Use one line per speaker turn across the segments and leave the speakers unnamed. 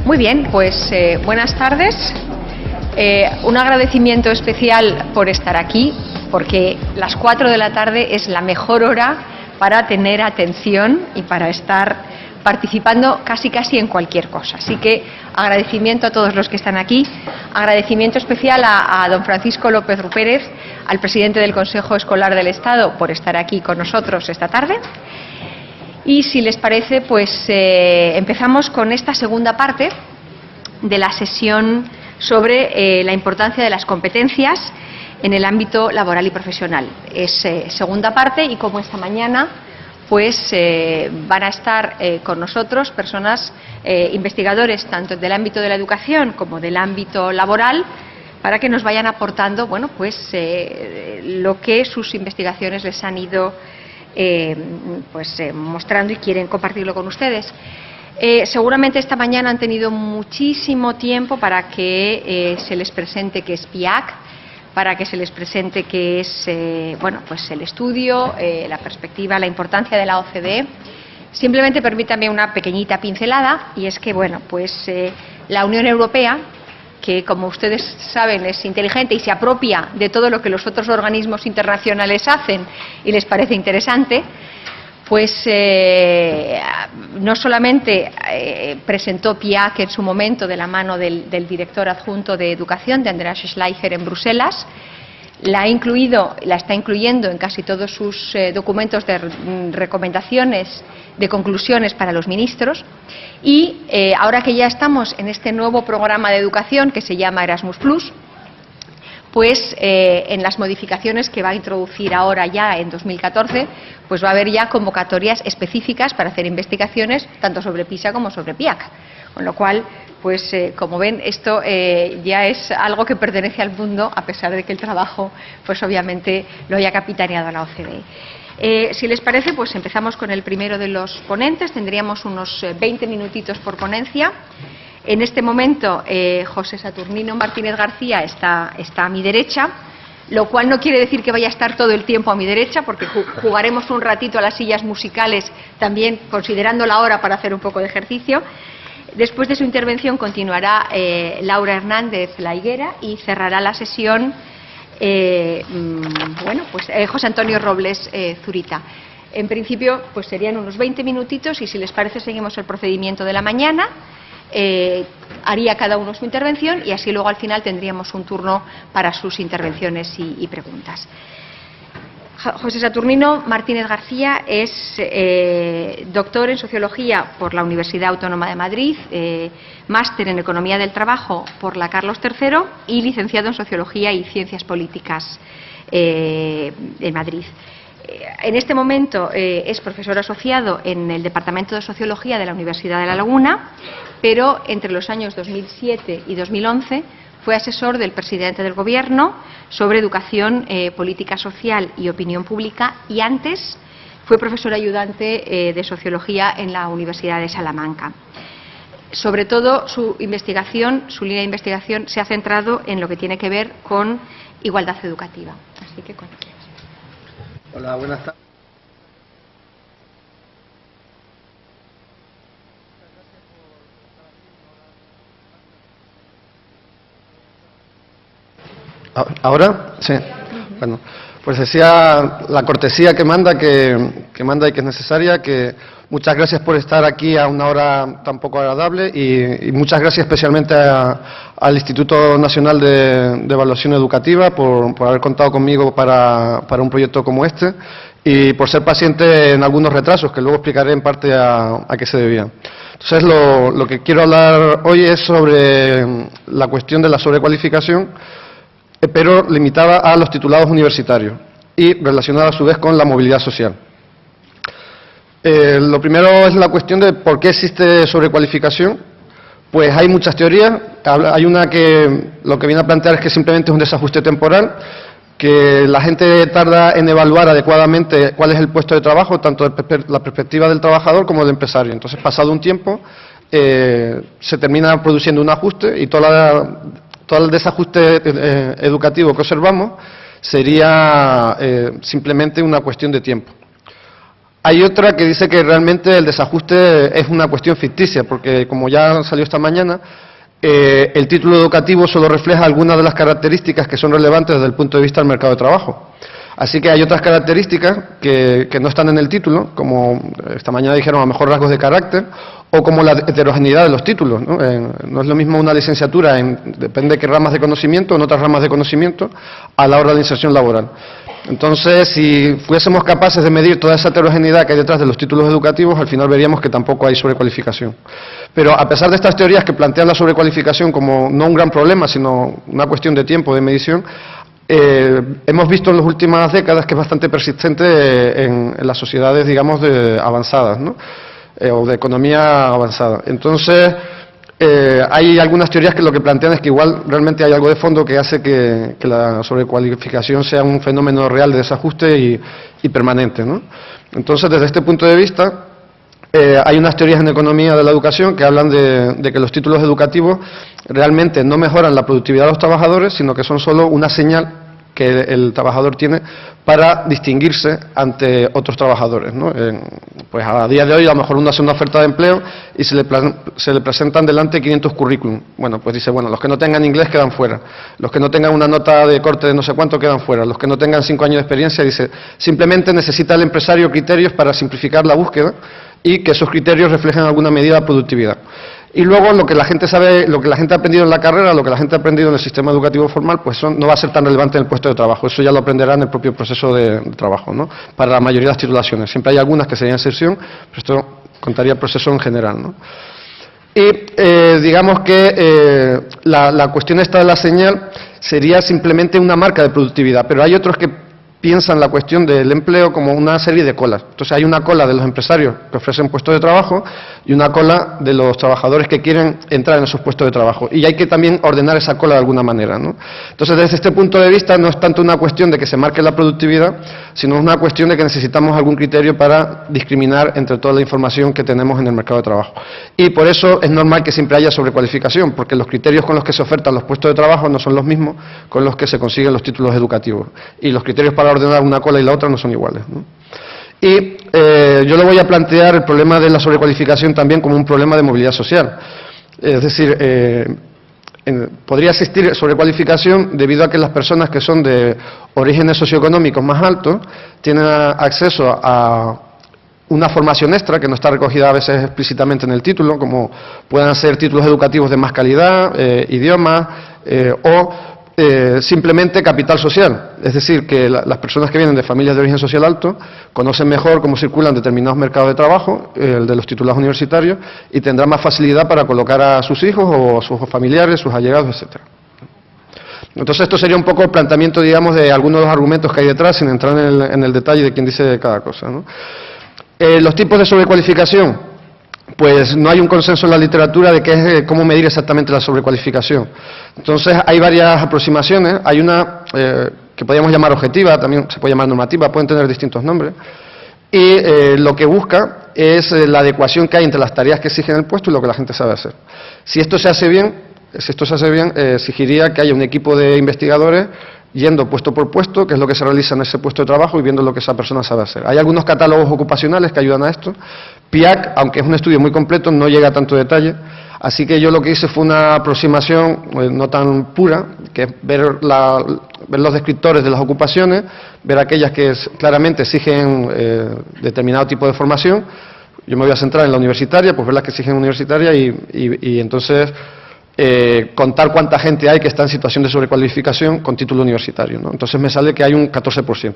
Muy bien, pues buenas tardes. Un agradecimiento especial por estar aquí, porque las 4 de la tarde es la mejor hora para tener atención y para estar participando casi en cualquier cosa. Así que agradecimiento a todos los que están aquí, agradecimiento especial a don Francisco López Rupérez, al presidente del Consejo Escolar del Estado, por estar aquí con nosotros esta tarde. Y si les parece, pues empezamos con esta segunda parte de la sesión sobre la importancia de las competencias en el ámbito laboral y profesional. Es segunda parte y como esta mañana pues van a estar con nosotros personas, investigadores tanto del ámbito de la educación como del ámbito laboral, para que nos vayan aportando, bueno, pues lo que sus investigaciones les han ido mostrando y quieren compartirlo con ustedes. Seguramente esta mañana han tenido muchísimo tiempo para que se les presente qué es PIAC, para que se les presente qué es el estudio, la perspectiva, la importancia de la OCDE. Simplemente permítanme una pequeñita pincelada, y es que la Unión Europea, que como ustedes saben es inteligente y se apropia de todo lo que los otros organismos internacionales hacen y les parece interesante, pues no solamente presentó PIAC en su momento de la mano del director adjunto de Educación, de Andreas Schleicher, en Bruselas, la está incluyendo en casi todos sus documentos de recomendaciones, de conclusiones para los ministros, y ahora que ya estamos en este nuevo programa de educación que se llama Erasmus+, pues en las modificaciones que va a introducir ahora ya en 2014, pues va a haber ya convocatorias específicas para hacer investigaciones tanto sobre PISA como sobre PIAC. Con lo cual, pues como ven, esto ya es algo que pertenece al mundo, a pesar de que el trabajo, pues obviamente, lo haya capitaneado la OCDE. Si les parece, pues empezamos con el primero de los ponentes. Tendríamos unos 20 minutitos por ponencia. En este momento, José Saturnino Martínez García está a mi derecha, lo cual no quiere decir que vaya a estar todo el tiempo a mi derecha, porque jugaremos un ratito a las sillas musicales, también considerando la hora para hacer un poco de ejercicio. Después de su intervención continuará Laura Hernández La Higuera y cerrará la sesión José Antonio Robles Zurita. En principio, pues serían unos 20 minutitos y si les parece seguimos el procedimiento de la mañana. Haría cada uno su intervención y así luego al final tendríamos un turno para sus intervenciones y preguntas. José Saturnino Martínez García es doctor en Sociología por la Universidad Autónoma de Madrid, máster en Economía del Trabajo por la Carlos III y licenciado en Sociología y Ciencias Políticas en Madrid. En este momento es profesor asociado en el Departamento de Sociología de la Universidad de La Laguna, pero entre los años 2007 y 2011 fue asesor del presidente del Gobierno sobre educación, política social y opinión pública, y antes fue profesor ayudante de Sociología en la Universidad de Salamanca. Sobre todo su línea de investigación se ha centrado en lo que tiene que ver con igualdad educativa. Así que cuando quieras.
Hola, buenas tardes. ¿Ahora? Sí. Bueno, pues decía la cortesía que manda y que es necesaria, que muchas gracias por estar aquí a una hora tan poco agradable y muchas gracias especialmente al Instituto Nacional de Evaluación Educativa por haber contado conmigo para un proyecto como este y por ser paciente en algunos retrasos que luego explicaré en parte a qué se debían. Entonces lo que quiero hablar hoy es sobre la cuestión de la sobrecualificación, pero limitada a los titulados universitarios y relacionada a su vez con la movilidad social. Lo primero es la cuestión de por qué existe sobrecualificación. Pues hay muchas teorías. Hay una que lo que viene a plantear es que simplemente es un desajuste temporal, que la gente tarda en evaluar adecuadamente cuál es el puesto de trabajo, tanto desde la perspectiva del trabajador como del empresario. Entonces, pasado un tiempo, se termina produciendo un ajuste y todo el desajuste educativo que observamos sería simplemente una cuestión de tiempo. Hay otra que dice que realmente el desajuste es una cuestión ficticia, porque como ya salió esta mañana, el título educativo solo refleja algunas de las características que son relevantes desde el punto de vista del mercado de trabajo. Así que hay otras características que no están en el título, como esta mañana dijeron, a lo mejor rasgos de carácter, o como la heterogeneidad de los títulos, ¿no? No es lo mismo una licenciatura, depende de qué ramas de conocimiento, en otras ramas de conocimiento, a la hora de la inserción laboral. Entonces, si fuésemos capaces de medir toda esa heterogeneidad que hay detrás de los títulos educativos, al final veríamos que tampoco hay sobrecualificación. Pero a pesar de estas teorías que plantean la sobrecualificación como no un gran problema, sino una cuestión de tiempo, de medición, hemos visto en las últimas décadas que es bastante persistente en las sociedades, digamos, avanzadas, ¿no? O de economía avanzada. Entonces, hay algunas teorías que lo que plantean es que igual realmente hay algo de fondo que hace que la sobrecualificación sea un fenómeno real de desajuste y permanente, ¿no? Entonces, desde este punto de vista, hay unas teorías en economía de la educación que hablan de que los títulos educativos realmente no mejoran la productividad de los trabajadores, sino que son solo una señal que el trabajador tiene para distinguirse ante otros trabajadores, ¿no? Pues a día de hoy a lo mejor uno hace una oferta de empleo y se le presentan delante 500 currículum. Bueno, pues dice, bueno, los que no tengan inglés quedan fuera, los que no tengan una nota de corte de no sé cuánto quedan fuera, los que no tengan 5 años de experiencia, dice, simplemente necesita el empresario criterios para simplificar la búsqueda y que esos criterios reflejen en alguna medida la productividad. Y luego lo que la gente sabe, lo que la gente ha aprendido en la carrera, lo que la gente ha aprendido en el sistema educativo formal, pues no va a ser tan relevante en el puesto de trabajo. Eso ya lo aprenderá en el propio proceso de trabajo, ¿no? Para la mayoría de las titulaciones. Siempre hay algunas que serían excepción, pero esto contaría el proceso en general, ¿no? Y digamos que la cuestión esta de la señal sería simplemente una marca de productividad, pero hay otros que piensan la cuestión del empleo como una serie de colas. Entonces hay una cola de los empresarios que ofrecen puestos de trabajo y una cola de los trabajadores que quieren entrar en esos puestos de trabajo. Y hay que también ordenar esa cola de alguna manera, ¿no? Entonces, desde este punto de vista, no es tanto una cuestión de que se marque la productividad, sino es una cuestión de que necesitamos algún criterio para discriminar entre toda la información que tenemos en el mercado de trabajo. Y por eso es normal que siempre haya sobrecualificación, porque los criterios con los que se ofertan los puestos de trabajo no son los mismos con los que se consiguen los títulos educativos. Y los criterios para ordenar una cola y la otra no son iguales, ¿no? Y yo le voy a plantear el problema de la sobrecualificación también como un problema de movilidad social. Es decir, podría existir sobrecualificación debido a que las personas que son de orígenes socioeconómicos más altos tienen acceso a una formación extra que no está recogida a veces explícitamente en el título, como puedan ser títulos educativos de más calidad, idiomas o simplemente capital social, es decir, que las personas que vienen de familias de origen social alto conocen mejor cómo circulan determinados mercados de trabajo, el de los titulados universitarios, y tendrán más facilidad para colocar a sus hijos o a sus familiares, sus allegados, etcétera. Entonces esto sería un poco el planteamiento, digamos, de algunos de los argumentos que hay detrás, sin entrar en el detalle de quién dice cada cosa, ¿no? Los tipos de sobrecualificación. Pues no hay un consenso en la literatura de cómo medir exactamente la sobrecualificación. Entonces hay varias aproximaciones. Hay una que podríamos llamar objetiva, también se puede llamar normativa, pueden tener distintos nombres. Y lo que busca es la adecuación que hay entre las tareas que exigen el puesto y lo que la gente sabe hacer. Si esto se hace bien, exigiría que haya un equipo de investigadores yendo puesto por puesto, que es lo que se realiza en ese puesto de trabajo, y viendo lo que esa persona sabe hacer. Hay algunos catálogos ocupacionales que ayudan a esto. PIAC, aunque es un estudio muy completo, no llega a tanto detalle, así que yo lo que hice fue una aproximación no tan pura, que es ver los descriptores de las ocupaciones, ver aquellas que claramente exigen determinado tipo de formación. Yo me voy a centrar en la universitaria, pues ver las que exigen universitaria y entonces contar cuánta gente hay que está en situación de sobrecualificación con título universitario, ¿no? Entonces me sale que hay un 14%.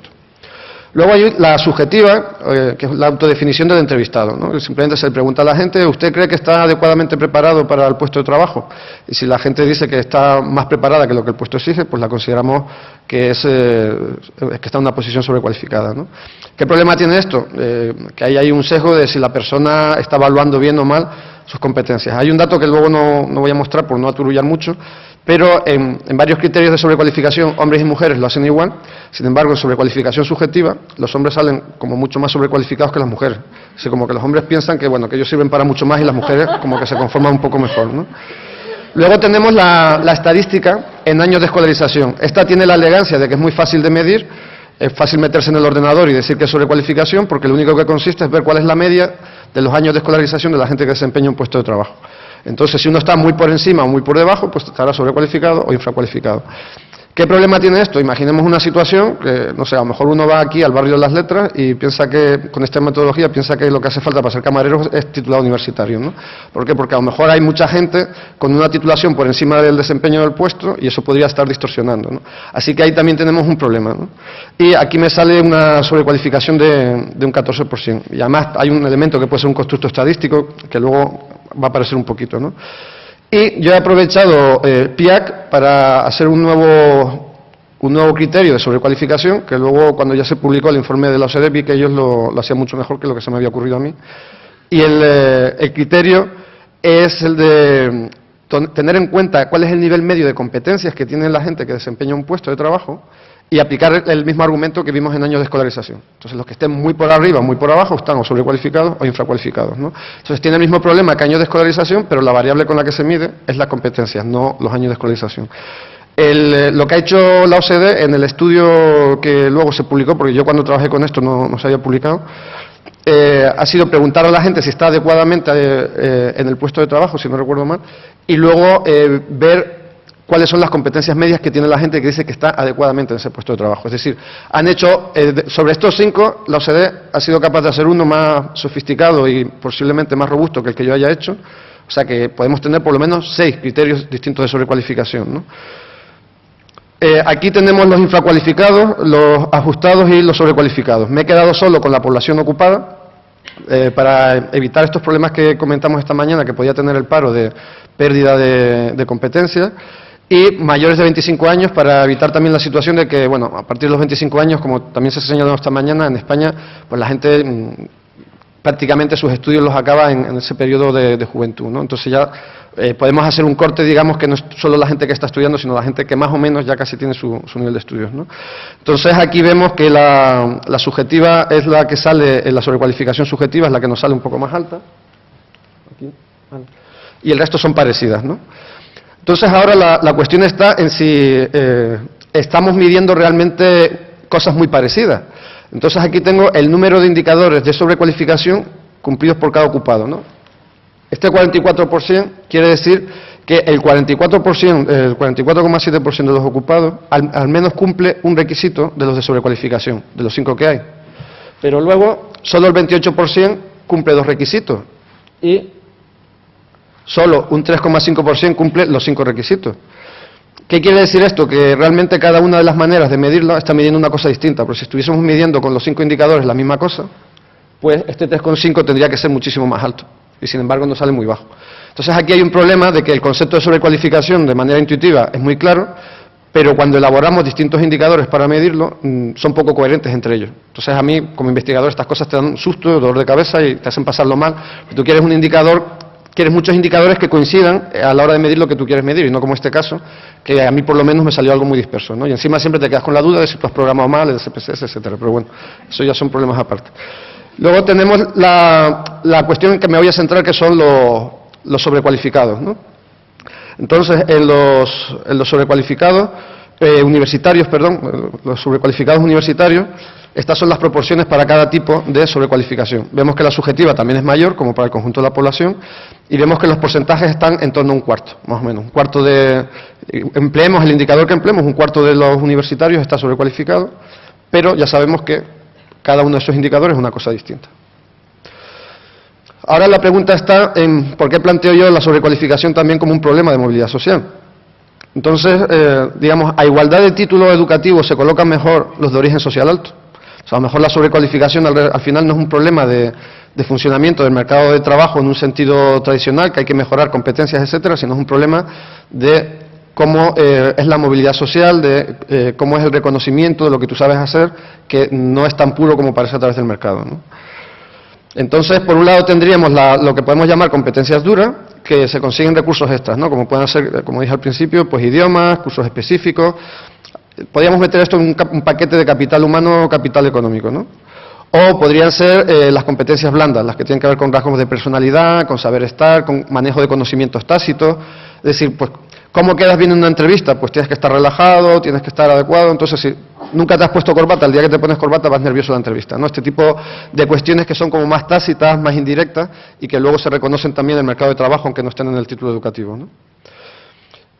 Luego hay la subjetiva, que es la autodefinición del entrevistado, ¿no? Simplemente se le pregunta a la gente, ¿usted cree que está adecuadamente preparado para el puesto de trabajo? Y si la gente dice que está más preparada que lo que el puesto exige, pues la consideramos que está en una posición sobrecualificada, ¿no? ¿Qué problema tiene esto? Que ahí hay un sesgo de si la persona está evaluando bien o mal sus competencias. Hay un dato que luego no voy a mostrar por no aturullar mucho, pero en varios criterios de sobrecualificación, hombres y mujeres lo hacen igual. Sin embargo, en sobrecualificación subjetiva, los hombres salen como mucho más sobrecualificados que las mujeres. O sea, como que los hombres piensan que, bueno, que ellos sirven para mucho más y las mujeres como que se conforman un poco mejor, ¿no? Luego tenemos la estadística en años de escolarización. Esta tiene la elegancia de que es muy fácil de medir es fácil meterse en el ordenador y decir que es sobrecualificación, porque lo único que consiste es ver cuál es la media de los años de escolarización de la gente que desempeña un puesto de trabajo. Entonces, si uno está muy por encima o muy por debajo, pues estará sobrecualificado o infracualificado. ¿Qué problema tiene esto? Imaginemos una situación que, no sé, a lo mejor uno va aquí al barrio de Las Letras y piensa que, con esta metodología, piensa que lo que hace falta para ser camarero es titulado universitario, ¿no? ¿Por qué? Porque a lo mejor hay mucha gente con una titulación por encima del desempeño del puesto y eso podría estar distorsionando, ¿no? Así que ahí también tenemos un problema, ¿no? Y aquí me sale una sobrecualificación de un 14%. Y además hay un elemento que puede ser un constructo estadístico que luego va a aparecer un poquito, ¿no? Y yo he aprovechado PIAC para hacer un nuevo criterio de sobrecualificación, que luego, cuando ya se publicó el informe de la OCDE, vi que ellos lo hacían mucho mejor que lo que se me había ocurrido a mí. Y el criterio es el de tener en cuenta cuál es el nivel medio de competencias que tiene la gente que desempeña un puesto de trabajo y aplicar el mismo argumento que vimos en años de escolarización. Entonces, los que estén muy por arriba o muy por abajo están o sobrecualificados o infracualificados, ¿no? Entonces, tiene el mismo problema que años de escolarización, pero la variable con la que se mide es la competencia, no los años de escolarización. Lo que ha hecho la OCDE en el estudio que luego se publicó, porque yo cuando trabajé con esto no se había publicado, ha sido preguntar a la gente si está adecuadamente en el puesto de trabajo, si no recuerdo mal, y luego ver cuáles son las competencias medias que tiene la gente que dice que está adecuadamente en ese puesto de trabajo. Es decir, han hecho, sobre estos 5, la OCDE ha sido capaz de hacer uno más sofisticado y posiblemente más robusto que el que yo haya hecho, o sea que podemos tener por lo menos 6 criterios distintos de sobrecualificación, ¿no? Aquí tenemos los infracualificados, los ajustados y los sobrecualificados. Me he quedado solo con la población ocupada para evitar estos problemas que comentamos esta mañana que podía tener el paro de pérdida de competencia, y mayores de 25 años para evitar también la situación de que, bueno, a partir de los 25 años, como también se ha señalado esta mañana, en España, pues la gente prácticamente sus estudios los acaba en ese periodo de juventud, ¿no? Entonces ya podemos hacer un corte, digamos, que no es solo la gente que está estudiando, sino la gente que más o menos ya casi tiene su nivel de estudios, ¿no? Entonces aquí vemos que la subjetiva es la que sale, la sobrecualificación subjetiva es la que nos sale un poco más alta. Aquí, vale. Y el resto son parecidas, ¿no? Entonces ahora la cuestión está en si estamos midiendo realmente cosas muy parecidas. Entonces aquí tengo el número de indicadores de sobrecualificación cumplidos por cada ocupado, ¿no? Este 44% quiere decir que el 44%, el 44,7% de los ocupados al menos cumple un requisito de los de sobrecualificación, de los 5 que hay. Pero luego solo el 28% cumple 2 requisitos y solo un 3,5% cumple los 5 requisitos. ¿Qué quiere decir esto? Que realmente cada una de las maneras de medirlo está midiendo una cosa distinta, pero si estuviésemos midiendo con los 5 indicadores la misma cosa, pues este 3,5 tendría que ser muchísimo más alto, y sin embargo no sale muy bajo. Entonces aquí hay un problema de que el concepto de sobrecualificación de manera intuitiva es muy claro, pero cuando elaboramos distintos indicadores para medirlo, son poco coherentes entre ellos. Entonces a mí, como investigador, estas cosas te dan un susto, dolor de cabeza y te hacen pasarlo mal. Tú quieres un indicador, quieres muchos indicadores que coincidan a la hora de medir lo que tú quieres medir, y no como este caso, que a mí por lo menos me salió algo muy disperso, ¿no? Y encima siempre te quedas con la duda de si tú has programado mal, el CPSS, etcétera. Pero bueno, eso ya son problemas aparte. Luego tenemos la cuestión en que me voy a centrar, que son los sobrecualificados, ¿no? Entonces, en los sobrecualificados universitarios, los sobrecualificados universitarios, estas son las proporciones para cada tipo de sobrecualificación. Vemos que la subjetiva también es mayor, como para el conjunto de la población, y vemos que los porcentajes están en torno a un cuarto, más o menos. Un cuarto empleemos el indicador que empleemos, un cuarto de los universitarios está sobrecualificado, pero ya sabemos que cada uno de esos indicadores es una cosa distinta. Ahora la pregunta está en por qué planteo yo la sobrecualificación también como un problema de movilidad social. Entonces, digamos, a igualdad de títulos educativos se colocan mejor los de origen social alto. O sea, a lo mejor la sobrecualificación al final no es un problema de funcionamiento del mercado de trabajo en un sentido tradicional, que hay que mejorar competencias, etcétera, sino es un problema de cómo es la movilidad social, de cómo es el reconocimiento de lo que tú sabes hacer, que no es tan puro como parece a través del mercado, ¿no? Entonces, por un lado tendríamos lo que podemos llamar competencias duras, que se consiguen recursos extras, ¿no? Como pueden ser, como dije al principio, pues idiomas, cursos específicos. Podríamos meter esto en un paquete de capital humano o capital económico, ¿no? O podrían ser las competencias blandas, las que tienen que ver con rasgos de personalidad, con saber estar, con manejo de conocimientos tácitos, es decir, pues ¿Cómo quedas bien en una entrevista? Pues tienes que estar relajado, tienes que estar adecuado. Entonces, si nunca te has puesto corbata, el día que te pones corbata vas nervioso en la entrevista, ¿no? Este tipo de cuestiones que son como más tácitas, más indirectas y que luego se reconocen también en el mercado de trabajo, aunque no estén en el título educativo, ¿no?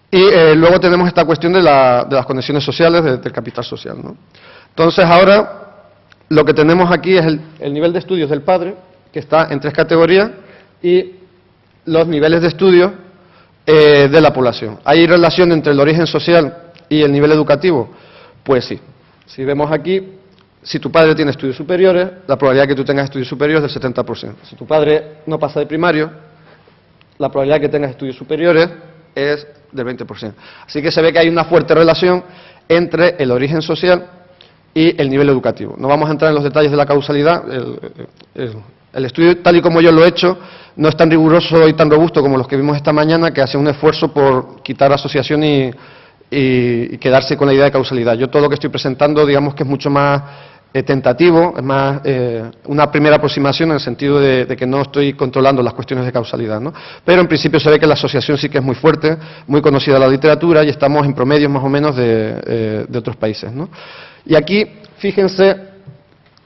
Y luego tenemos esta cuestión de las conexiones sociales, del capital social, ¿no? Entonces, ahora lo que tenemos aquí es el nivel de estudios del padre, que está en 3 categorías, y los niveles de estudios de la población. ¿Hay relación entre el origen social y el nivel educativo? Pues sí. Si vemos aquí, si tu padre tiene estudios superiores, la probabilidad de que tú tengas estudios superiores es del 70%. Si tu padre no pasa de primario, la probabilidad de que tengas estudios superiores es del 20%. Así que se ve que hay una fuerte relación entre el origen social y el nivel educativo. No vamos a entrar en los detalles de la causalidad. El estudio, tal y como yo lo he hecho, no es tan riguroso y tan robusto como los que vimos esta mañana, que hace un esfuerzo por quitar asociación y quedarse con la idea de causalidad. Yo todo lo que estoy presentando, digamos que es mucho más tentativo, es más una primera aproximación en el sentido de que no estoy controlando las cuestiones de causalidad, ¿no? Pero en principio se ve que la asociación sí que es muy fuerte, muy conocida en la literatura y estamos en promedios más o menos de otros países, ¿no? Y aquí, fíjense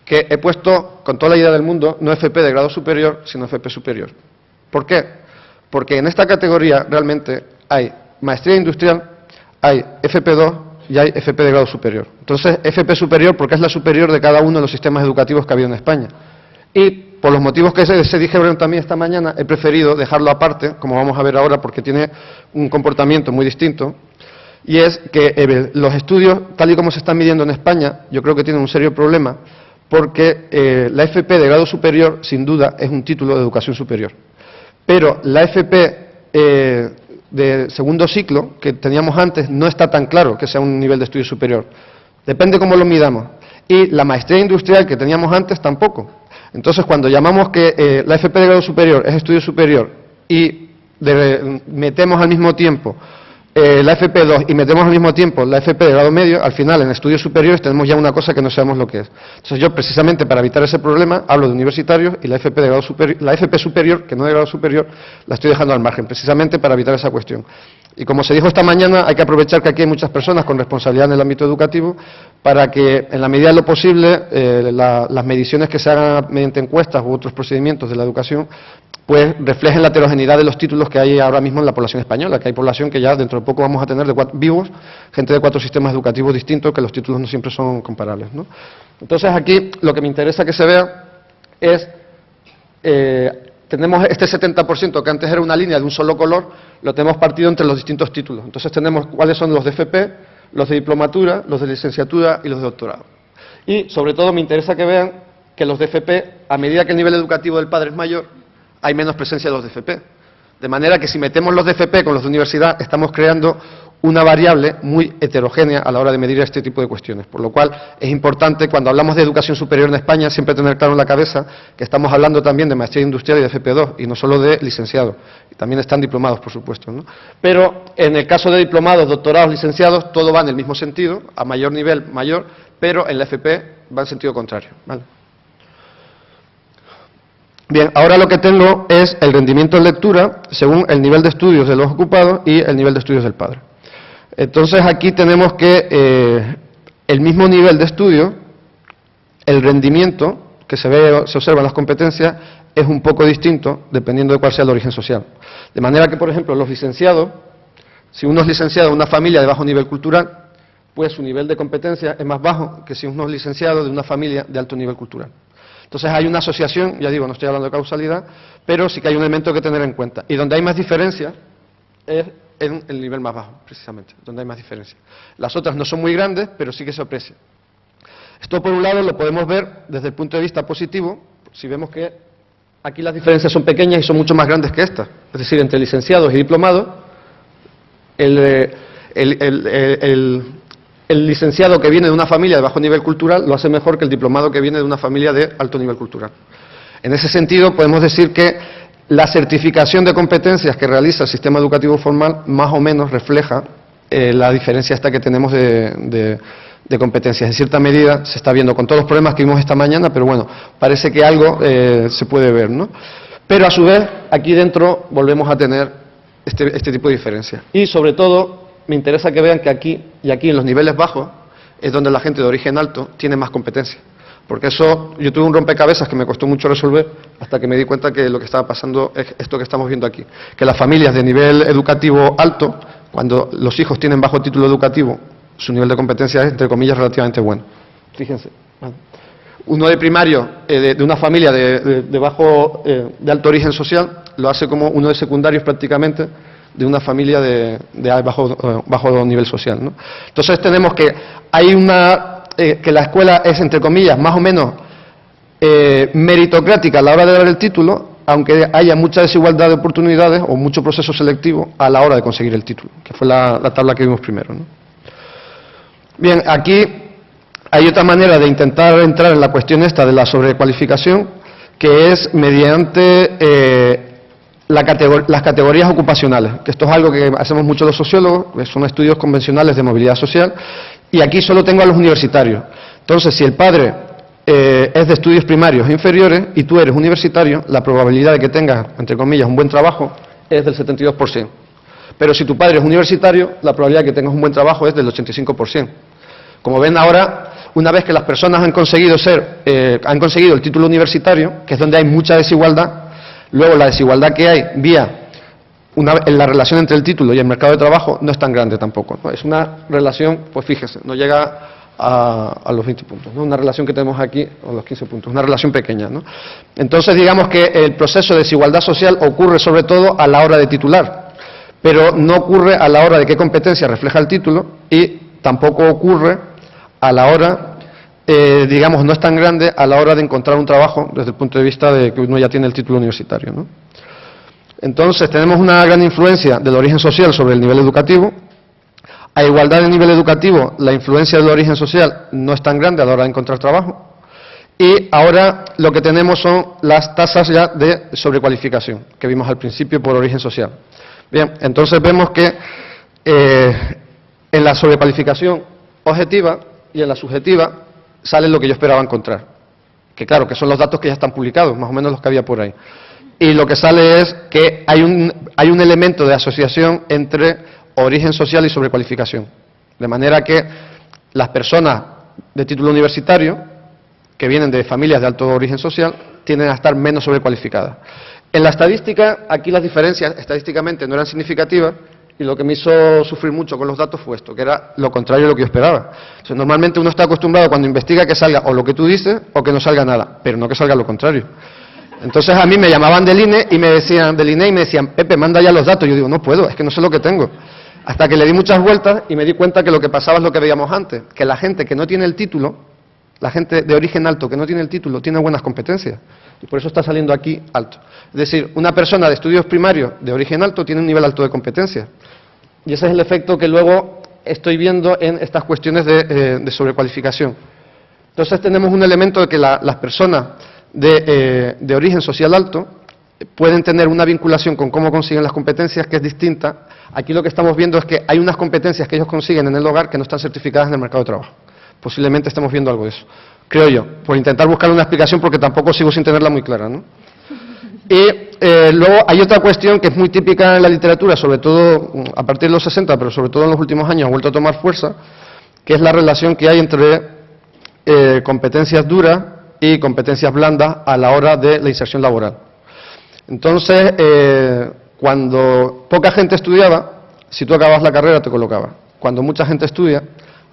que he puesto, con toda la idea del mundo, no FP de grado superior, sino FP superior. ¿Por qué? Porque en esta categoría realmente hay maestría industrial, hay FP2 y hay FP de grado superior. Entonces, FP superior porque es la superior de cada uno de los sistemas educativos que ha habido en España. Y por los motivos que se dijeron también esta mañana, he preferido dejarlo aparte, como vamos a ver ahora, porque tiene un comportamiento muy distinto. Y es que los estudios, tal y como se están midiendo en España, yo creo que tienen un serio problema, porque la FP de grado superior, sin duda, es un título de educación superior. Pero la FP de segundo ciclo, que teníamos antes, no está tan claro que sea un nivel de estudio superior. Depende cómo lo midamos. Y la maestría industrial que teníamos antes, tampoco. Entonces, cuando llamamos que la FP de grado superior es estudio superior y metemos al mismo tiempo la FP2 y metemos al mismo tiempo la FP de grado medio, al final en estudios superiores tenemos ya una cosa que no sabemos lo que es. Entonces yo precisamente para evitar ese problema hablo de universitarios y la FP de grado superior, la FP superior, que no de grado superior, la estoy dejando al margen, precisamente para evitar esa cuestión. Y como se dijo esta mañana, hay que aprovechar que aquí hay muchas personas con responsabilidad en el ámbito educativo para que, en la medida de lo posible, las mediciones que se hagan mediante encuestas u otros procedimientos de la educación, pues reflejen la heterogeneidad de los títulos que hay ahora mismo en la población española, que hay población que ya dentro de poco vamos a tener vivos, gente de 4 sistemas educativos distintos, que los títulos no siempre son comparables, ¿no? Entonces aquí lo que me interesa que se vea es, tenemos este 70% que antes era una línea de un solo color, lo tenemos partido entre los distintos títulos. Entonces tenemos cuáles son los de FP, los de diplomatura, los de licenciatura y los de doctorado. Y sobre todo me interesa que vean que los de FP, a medida que el nivel educativo del padre es mayor, hay menos presencia de los de FP. De manera que si metemos los de FP con los de universidad, estamos creando una variable muy heterogénea a la hora de medir este tipo de cuestiones. Por lo cual es importante, cuando hablamos de educación superior en España, siempre tener claro en la cabeza que estamos hablando también de maestría industrial y de FP2, y no solo de licenciados. Y también están diplomados, por supuesto, ¿no? Pero en el caso de diplomados, doctorados, licenciados, todo va en el mismo sentido, a mayor nivel, mayor, pero en la FP va en sentido contrario, ¿vale? Bien, ahora lo que tengo es el rendimiento en lectura según el nivel de estudios de los ocupados y el nivel de estudios del padre. Entonces aquí tenemos que el mismo nivel de estudio, el rendimiento que se observa en las competencias es un poco distinto dependiendo de cuál sea el origen social. De manera que, por ejemplo, los licenciados, si uno es licenciado en una familia de bajo nivel cultural, pues su nivel de competencia es más bajo que si uno es licenciado de una familia de alto nivel cultural. Entonces hay una asociación, ya digo, no estoy hablando de causalidad, pero sí que hay un elemento que tener en cuenta. Y donde hay más diferencia es en el nivel más bajo, precisamente, donde hay más diferencia. Las otras no son muy grandes, pero sí que se aprecia. Esto, por un lado, lo podemos ver desde el punto de vista positivo, si vemos que aquí las diferencias son pequeñas y son mucho más grandes que estas. Es decir, entre licenciados y diplomados, el licenciado que viene de una familia de bajo nivel cultural lo hace mejor que el diplomado que viene de una familia de alto nivel cultural. En ese sentido, podemos decir que la certificación de competencias que realiza el sistema educativo formal más o menos refleja la diferencia esta que tenemos de competencias. En cierta medida se está viendo con todos los problemas que vimos esta mañana, pero bueno, parece que algo se puede ver, ¿no? Pero a su vez, aquí dentro volvemos a tener este tipo de diferencias. Y sobre todo, me interesa que vean que aquí y aquí en los niveles bajos es donde la gente de origen alto tiene más competencia. Porque eso, yo tuve un rompecabezas que me costó mucho resolver hasta que me di cuenta que lo que estaba pasando es esto que estamos viendo aquí. Que las familias de nivel educativo alto, cuando los hijos tienen bajo título educativo, su nivel de competencia es, entre comillas, relativamente bueno. Fíjense. Uno de primario de una familia de alto origen social lo hace como uno de secundarios prácticamente de una familia de bajo nivel social, ¿no? Entonces tenemos que hay que la escuela es, entre comillas, más o menos meritocrática a la hora de dar el título, aunque haya mucha desigualdad de oportunidades o mucho proceso selectivo a la hora de conseguir el título, que fue la tabla que vimos primero, ¿no? Bien, aquí hay otra manera de intentar entrar en la cuestión esta de la sobrecualificación, que es mediante las categorías ocupacionales, que esto es algo que hacemos mucho los sociólogos, que son estudios convencionales de movilidad social, y aquí solo tengo a los universitarios. Entonces, si el padre es de estudios primarios e inferiores y tú eres universitario, la probabilidad de que tengas, entre comillas, un buen trabajo es del 72%. Pero si tu padre es universitario, la probabilidad de que tengas un buen trabajo es del 85%. Como ven ahora, una vez que las personas han conseguido el título universitario, que es donde hay mucha desigualdad, luego la desigualdad que hay en la relación entre el título y el mercado de trabajo no es tan grande tampoco, ¿no? Es una relación, pues fíjese, no llega a los 20 puntos, ¿no? Una relación que tenemos aquí, o los 15 puntos, una relación pequeña, ¿no? Entonces, digamos que el proceso de desigualdad social ocurre sobre todo a la hora de titular, pero no ocurre a la hora de qué competencia refleja el título y tampoco ocurre a la hora, digamos, no es tan grande a la hora de encontrar un trabajo desde el punto de vista de que uno ya tiene el título universitario, ¿no? Entonces, tenemos una gran influencia del origen social sobre el nivel educativo. A igualdad de nivel educativo, la influencia del origen social no es tan grande a la hora de encontrar trabajo. Y ahora lo que tenemos son las tasas ya de sobrecualificación, que vimos al principio por origen social. Bien, entonces vemos que en la sobrecualificación objetiva y en la subjetiva sale lo que yo esperaba encontrar. Que claro, que son los datos que ya están publicados, más o menos los que había por ahí. Y lo que sale es que hay un elemento de asociación entre origen social y sobrecualificación. De manera que las personas de título universitario, que vienen de familias de alto origen social, tienden a estar menos sobrecualificadas. En la estadística, aquí las diferencias estadísticamente no eran significativas, y lo que me hizo sufrir mucho con los datos fue esto, que era lo contrario de lo que yo esperaba. O sea, normalmente uno está acostumbrado cuando investiga que salga o lo que tú dices o que no salga nada, pero no que salga lo contrario. Entonces a mí me llamaban del INE y me decían, Pepe, manda ya los datos. Yo digo, no puedo, es que no sé lo que tengo. Hasta que le di muchas vueltas y me di cuenta que lo que pasaba es lo que veíamos antes, que la gente que no tiene el título, la gente de origen alto que no tiene el título, tiene buenas competencias. Y por eso está saliendo aquí alto. Es decir, una persona de estudios primarios de origen alto tiene un nivel alto de competencia. Y ese es el efecto que luego estoy viendo en estas cuestiones de sobrecualificación. Entonces tenemos un elemento de que las personas de origen social alto pueden tener una vinculación con cómo consiguen las competencias que es distinta. Aquí lo que estamos viendo es que hay unas competencias que ellos consiguen en el hogar que no están certificadas en el mercado de trabajo. Posiblemente estemos viendo algo de eso, creo yo, por intentar buscar una explicación porque tampoco sigo sin tenerla muy clara, ¿no? Y luego hay otra cuestión que es muy típica en la literatura, sobre todo a partir de los 60, pero sobre todo en los últimos años ha vuelto a tomar fuerza, que es la relación que hay entre competencias duras y competencias blandas a la hora de la inserción laboral. Entonces, cuando poca gente estudiaba, si tú acabas la carrera te colocabas. Cuando mucha gente estudia,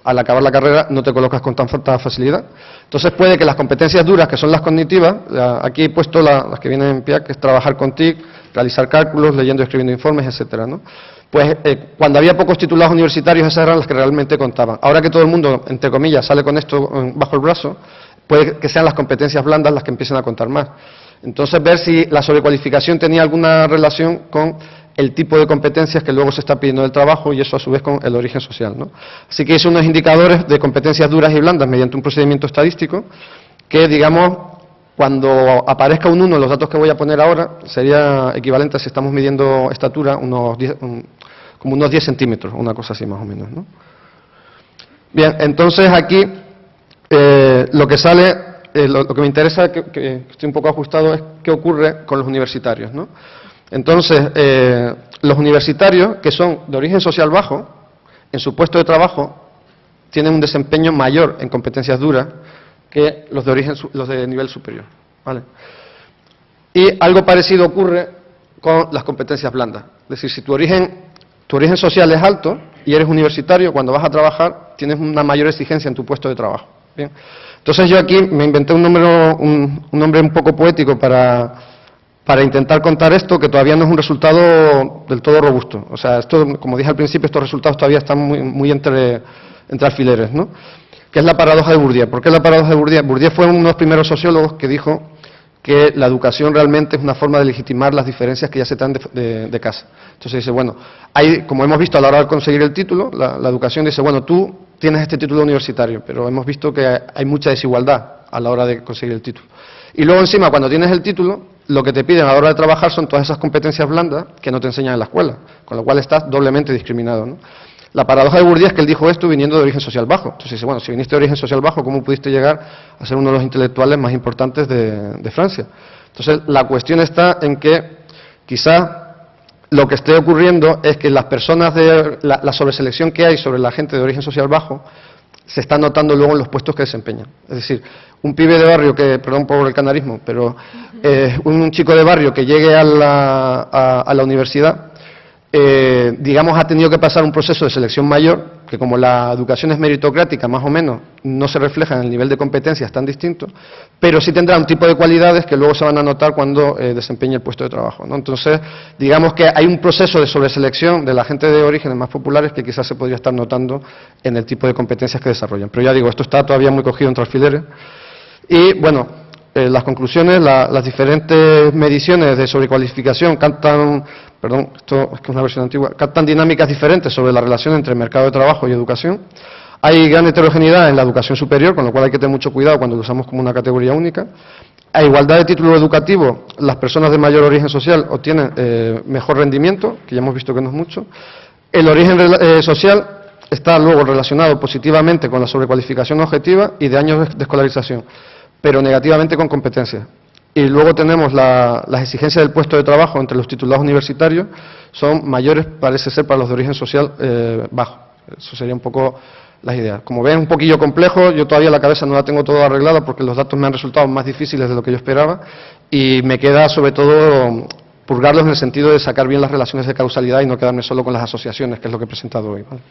al acabar la carrera no te colocas con tanta facilidad. Entonces puede que las competencias duras, que son las cognitivas, aquí he puesto las que vienen en PIAC, que es trabajar con TIC, realizar cálculos, leyendo y escribiendo informes, etcétera, ¿no? Pues cuando había pocos titulados universitarios, esas eran las que realmente contaban. Ahora que todo el mundo, entre comillas, sale con esto bajo el brazo, puede que sean las competencias blandas las que empiecen a contar más. Entonces, ver si la sobrecualificación tenía alguna relación con el tipo de competencias que luego se está pidiendo del trabajo y eso a su vez con el origen social, ¿no? Así que hice unos indicadores de competencias duras y blandas mediante un procedimiento estadístico que, digamos, cuando aparezca un 1 en los datos que voy a poner ahora, sería equivalente a si estamos midiendo estatura, como unos 10 centímetros, una cosa así más o menos, ¿no? Bien, entonces aquí lo que sale, lo que me interesa, que estoy un poco ajustado, es qué ocurre con los universitarios, ¿no? Entonces, los universitarios, que son de origen social bajo, en su puesto de trabajo, tienen un desempeño mayor en competencias duras que los de nivel superior, ¿vale? Y algo parecido ocurre con las competencias blandas. Es decir, si tu origen social es alto y eres universitario, cuando vas a trabajar tienes una mayor exigencia en tu puesto de trabajo. ¿Bien? Entonces yo aquí me inventé un nombre un poco poético para intentar contar esto, que todavía no es un resultado del todo robusto. O sea, esto, como dije al principio, estos resultados todavía están muy entre alfileres, ¿no? Que es la paradoja de Bourdieu. ¿Por qué la paradoja de Bourdieu? Bourdieu fue uno de los primeros sociólogos que dijo que la educación realmente es una forma de legitimar las diferencias que ya se traen de casa. Entonces dice, bueno, como hemos visto a la hora de conseguir el título, la educación dice, bueno, tú tienes este título universitario, pero hemos visto que hay mucha desigualdad a la hora de conseguir el título. Y luego encima, cuando tienes el título, lo que te piden a la hora de trabajar son todas esas competencias blandas que no te enseñan en la escuela, con lo cual estás doblemente discriminado, ¿no? La paradoja de Bourdieu es que él dijo esto viniendo de origen social bajo. Entonces dice, bueno, si viniste de origen social bajo, ¿cómo pudiste llegar a ser uno de los intelectuales más importantes de Francia? Entonces la cuestión está en que quizá lo que esté ocurriendo es que las personas la sobreselección que hay sobre la gente de origen social bajo se está notando luego en los puestos que desempeñan. Es decir, un pibe de barrio perdón por el canarismo, pero un chico de barrio que llegue a la universidad, digamos, ha tenido que pasar un proceso de selección mayor, que como la educación es meritocrática, más o menos, no se refleja en el nivel de competencias tan distinto, pero sí tendrá un tipo de cualidades que luego se van a notar cuando desempeñe el puesto de trabajo, ¿no? Entonces, digamos que hay un proceso de sobreselección de la gente de orígenes más populares que quizás se podría estar notando en el tipo de competencias que desarrollan. Pero ya digo, esto está todavía muy cogido entre alfileres. Y, bueno, las conclusiones, las diferentes mediciones de sobrecualificación captan dinámicas diferentes sobre la relación entre mercado de trabajo y educación. Hay gran heterogeneidad en la educación superior, con lo cual hay que tener mucho cuidado cuando lo usamos como una categoría única. A igualdad de título educativo, las personas de mayor origen social obtienen mejor rendimiento, que ya hemos visto que no es mucho. El origen social está luego relacionado positivamente con la sobrecualificación objetiva y de años de escolarización, pero negativamente con competencias. Y luego tenemos las exigencias del puesto de trabajo entre los titulados universitarios, son mayores, parece ser, para los de origen social bajo. Eso sería un poco las ideas. Como ven, un poquillo complejo, yo todavía la cabeza no la tengo todo arreglada porque los datos me han resultado más difíciles de lo que yo esperaba y me queda sobre todo purgarlos en el sentido de sacar bien las relaciones de causalidad y no quedarme solo con las asociaciones, que es lo que he presentado hoy, ¿vale?